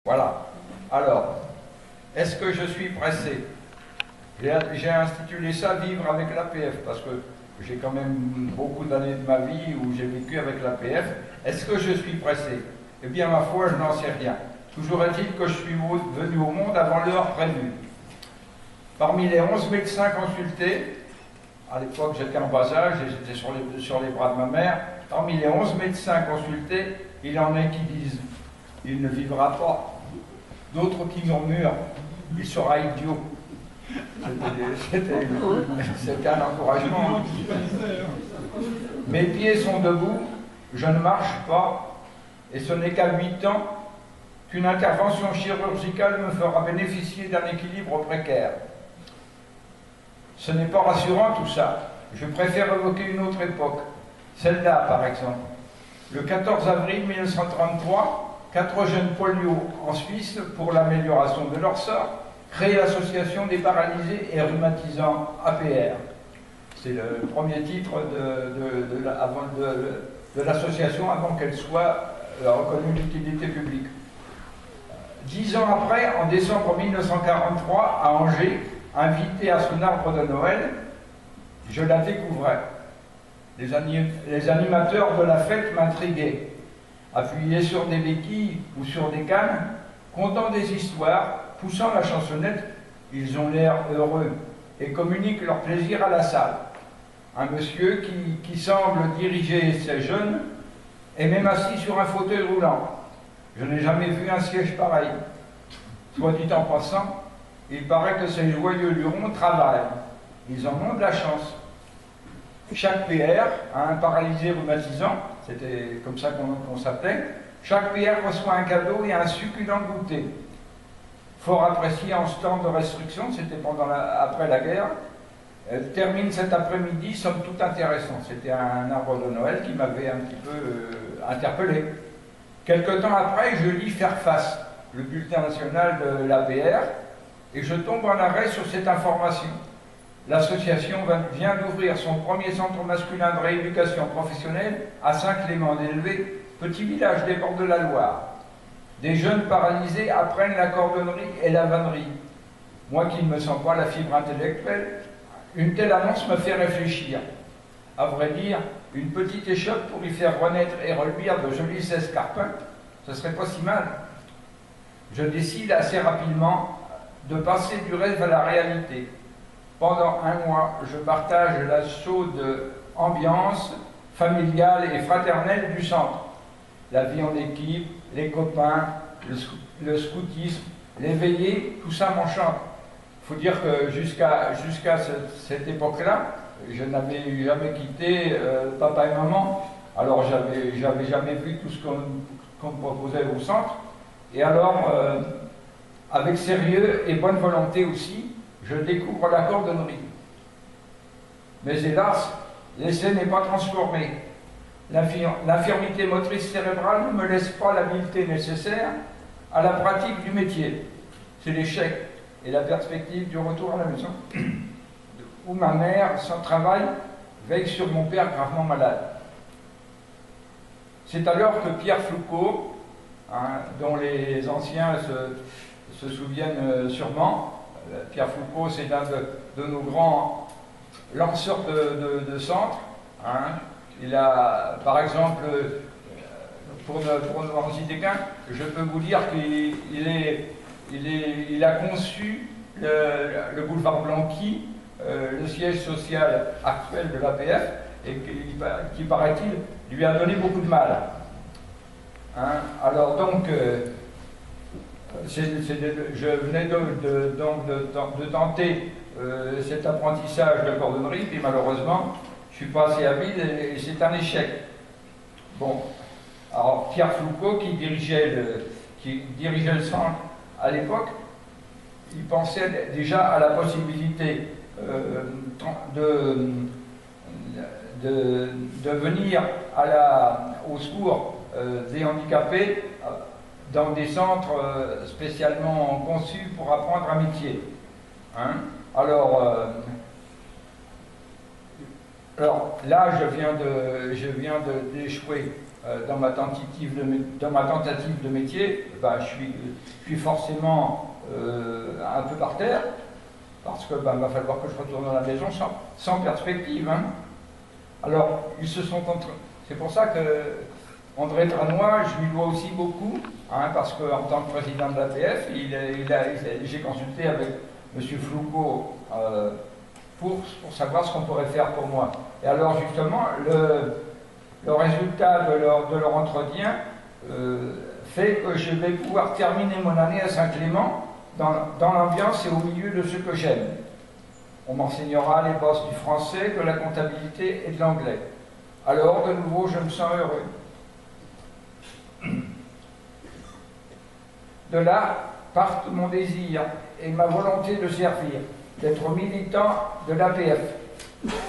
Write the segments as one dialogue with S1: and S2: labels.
S1: Voilà. Alors, est-ce que je suis pressé? J'ai intitulé ça Vivre avec l'APF, parce que j'ai quand même beaucoup d'années de ma vie où j'ai vécu avec l'APF. Est-ce que je suis pressé? Eh bien, ma foi, je n'en sais rien. Toujours est-il que je suis venu au monde avant l'heure prévue. Parmi les 11 médecins consultés, à l'époque j'étais en bas âge et j'étais sur les bras de ma mère, parmi les 11 médecins consultés, il en est qui disent « il ne vivra pas ». D'autres qui murmurent « il sera idiot ». C'était un encouragement. Mes pieds sont debout, je ne marche pas, et ce n'est qu'à 8 ans qu'une intervention chirurgicale me fera bénéficier d'un équilibre précaire. Ce n'est pas rassurant tout ça. Je préfère évoquer une autre époque, celle-là par exemple. Le 14 avril 1933, 4 jeunes polios en Suisse, pour l'amélioration de leur sort, créent l'association des paralysés et rhumatisants APR. C'est le premier titre de l'association avant qu'elle soit reconnue d'utilité publique. 10 ans après, en décembre 1943, à Angers, invité à son arbre de Noël, je la découvrais. Les animateurs de la fête m'intriguaient. Appuyés sur des béquilles ou sur des cannes, contant des histoires, poussant la chansonnette, ils ont l'air heureux et communiquent leur plaisir à la salle. Un monsieur qui semble diriger ces jeunes est même assis sur un fauteuil roulant. Je n'ai jamais vu un siège pareil. Soit dit en passant, il paraît que ces joyeux lurons travaillent. Ils en ont de la chance. Chaque PR a un paralysé rhumatisant, c'était comme ça qu'on s'appelait. Chaque PR reçoit un cadeau et un succulent goûter. Fort apprécié en ce temps de restriction, c'était après la guerre. Elle termine cet après-midi, somme toute intéressant. C'était un arbre de Noël qui m'avait un petit peu interpellé. Quelque temps après, je lis Faire face, le bulletin national de l'APR, et je tombe en arrêt sur cette information. L'association vient d'ouvrir son premier centre masculin de rééducation professionnelle à Saint-Clément-d'Elvé, petit village des bords de la Loire. Des jeunes paralysés apprennent la cordonnerie et la vannerie. Moi qui ne me sens pas la fibre intellectuelle, une telle annonce me fait réfléchir. À vrai dire, une petite échoppe pour y faire renaître et reluire de jolis escarpins, ce serait pas si mal. Je décide assez rapidement de passer du rêve à la réalité. Pendant un mois, je partage la chaude ambiance familiale et fraternelle du centre. La vie en équipe, les copains, le scoutisme, les veillées, tout ça m'enchante. Il faut dire que jusqu'à cette époque-là, je n'avais jamais quitté papa et maman. Alors j'avais jamais vu tout ce qu'on me proposait au centre. Et alors, avec sérieux et bonne volonté aussi, je découvre la cordonnerie. Mais hélas, l'essai n'est pas transformé. L'infirmité motrice cérébrale ne me laisse pas l'habileté nécessaire à la pratique du métier. C'est l'échec et la perspective du retour à la maison, où ma mère, sans travail, veille sur mon père gravement malade. C'est alors que Pierre Foucault, dont les anciens se souviennent sûrement, Pierre Foucault, c'est l'un de nos grands lanceurs de centre. Il a, par exemple, pour ne citer qu'un, je peux vous dire qu'il a conçu le boulevard Blanqui, le siège social actuel de l'APF, et qui, paraît-il, lui a donné beaucoup de mal. Alors donc, je venais de tenter cet apprentissage de cordonnerie, puis malheureusement, je ne suis pas assez habile et c'est un échec. Bon, alors Pierre Foucault, qui dirigeait le centre à l'époque, il pensait déjà à la possibilité de venir au secours des handicapés dans des centres spécialement conçus pour apprendre un métier. Alors là, je viens d'échouer dans ma tentative de métier, ben, je suis forcément un peu par terre, parce que ben, va falloir que je retourne à la maison sans perspective. Hein. Alors, ils se sont contre... C'est pour ça que André Tranois, je lui dois aussi beaucoup, hein, parce qu'en tant que président de l'APF, j'ai consulté avec M. Floucault pour savoir ce qu'on pourrait faire pour moi. Et alors justement, le résultat de leur entretien fait que je vais pouvoir terminer mon année à Saint-Clément dans l'ambiance et au milieu de ce que j'aime. On m'enseignera les bases du français, de la comptabilité et de l'anglais. Alors, de nouveau, je me sens heureux. De là partent mon désir et ma volonté de servir, d'être militant de l'APF.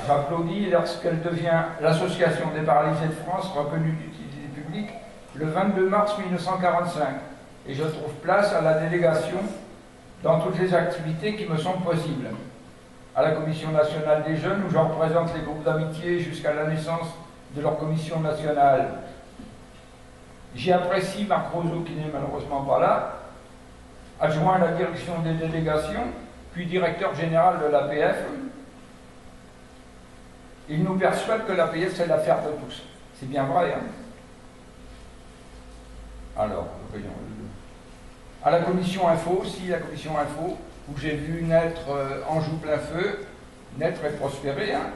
S1: J'applaudis lorsqu'elle devient l'Association des paralysés de France reconnue d'utilité publique le 22 mars 1945 et je trouve place à la délégation dans toutes les activités qui me sont possibles. À la Commission nationale des jeunes où je représente les groupes d'amitié jusqu'à la naissance de leur commission nationale. J'y apprécie Marc Roseau qui n'est malheureusement pas là, adjoint à la direction des délégations, puis directeur général de l'APF. Il nous persuade que l'APF c'est l'affaire de tous. C'est bien vrai. Hein. Alors, voyons. À la commission info aussi, la commission info, où j'ai vu naître Anjou plein feu, naître et prospérer. Hein.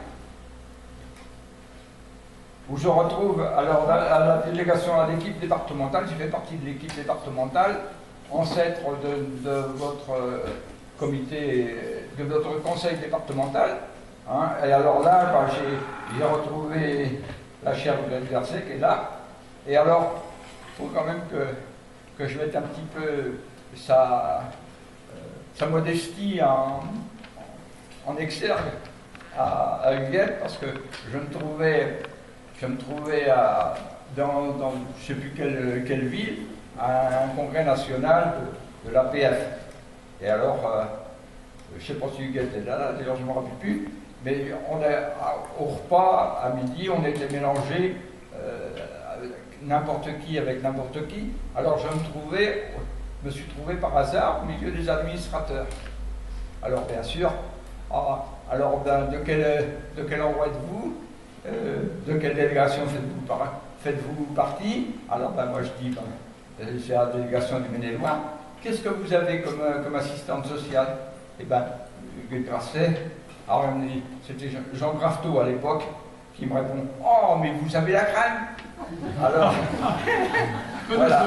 S1: Où je retrouve alors à la délégation à l'équipe départementale, j'ai fait partie de l'équipe départementale, ancêtre de votre comité, de votre conseil départemental. Hein, et alors là, ben, j'ai retrouvé la chère de Versé qui est là. Et alors, il faut quand même que je mette un petit peu sa modestie en exergue à Huguette, parce que je me trouvais dans je ne sais plus quelle ville, à un congrès national de l'APF. Et alors, je ne sais pas si Huguette est là, d'ailleurs je ne me rappelle plus, mais au repas, à midi, on était mélangés, n'importe qui avec n'importe qui. Alors je me suis trouvé par hasard au milieu des administrateurs. Alors bien sûr, alors de quel endroit êtes-vous? De quelle délégation faites-vous partie? Alors ben, moi je dis, c'est la délégation du Maine-et-Loire. Qu'est-ce que vous avez comme assistante sociale? Eh bien, Huguette Grasset. Alors c'était Jean Grafteau à l'époque qui me répond, oh mais vous avez la crème? Alors, voilà,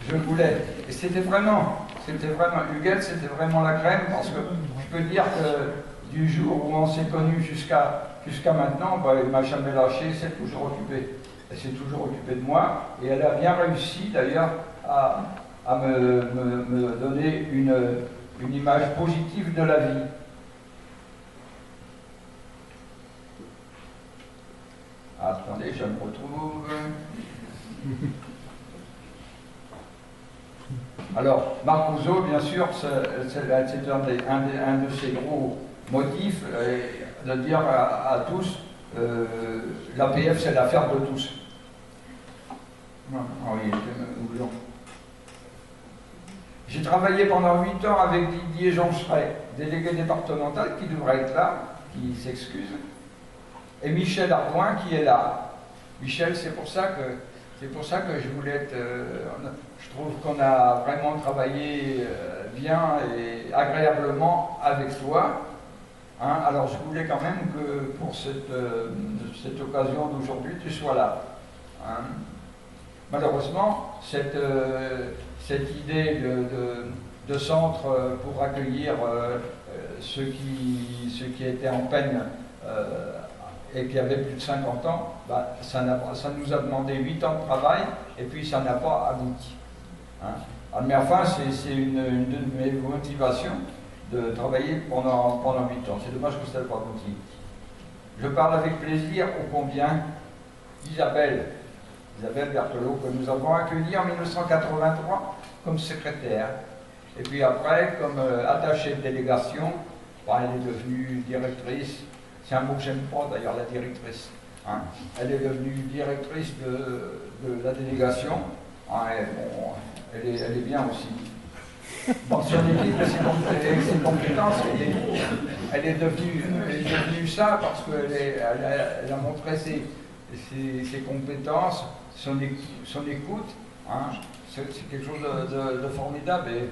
S1: je voulais. Et c'était vraiment, Huguette, c'était vraiment la crème, parce que je peux dire que du jour où on s'est connus jusqu'à maintenant, ben, elle ne m'a jamais lâché, elle s'est toujours occupée. Elle s'est toujours occupée de moi, et elle a bien réussi d'ailleurs à me donner une image positive de la vie. Attendez, je me retrouve. Alors, Marc Rousseau, bien sûr, c'est un de ses gros motifs, de dire à tous, l'APF c'est l'affaire de tous. J'ai travaillé pendant 8 ans avec Didier Joncheret, délégué départemental, qui devrait être là, qui s'excuse, et Michel Ardouin qui est là. Michel, c'est pour ça que je voulais être... je trouve qu'on a vraiment travaillé bien et agréablement avec toi. Hein, alors je voulais quand même que pour cette occasion d'aujourd'hui, tu sois là. Hein. Malheureusement, cette idée de centre pour accueillir ceux qui étaient en peine et qui avaient plus de 50 ans, bah, ça nous a demandé 8 ans de travail et puis ça n'a pas abouti. Hein. Mais enfin, c'est une de mes motivations de travailler pendant 8 ans. C'est dommage que ça n'ait pas abouti. Je parle avec plaisir ô combien d'Isabelle Berthelot, que nous avons accueillie en 1983 comme secrétaire. Et puis après, comme attachée de délégation, bah, elle est devenue directrice. C'est un mot que j'aime pas d'ailleurs, la directrice. Hein. Elle est devenue directrice de la délégation. Hein, et bon, elle est bien aussi. Dans son équipe et ses compétences, elle est devenue ça parce qu'elle a montré ses compétences, son écoute. Hein. C'est quelque chose de formidable et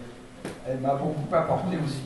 S1: elle m'a beaucoup apporté aussi.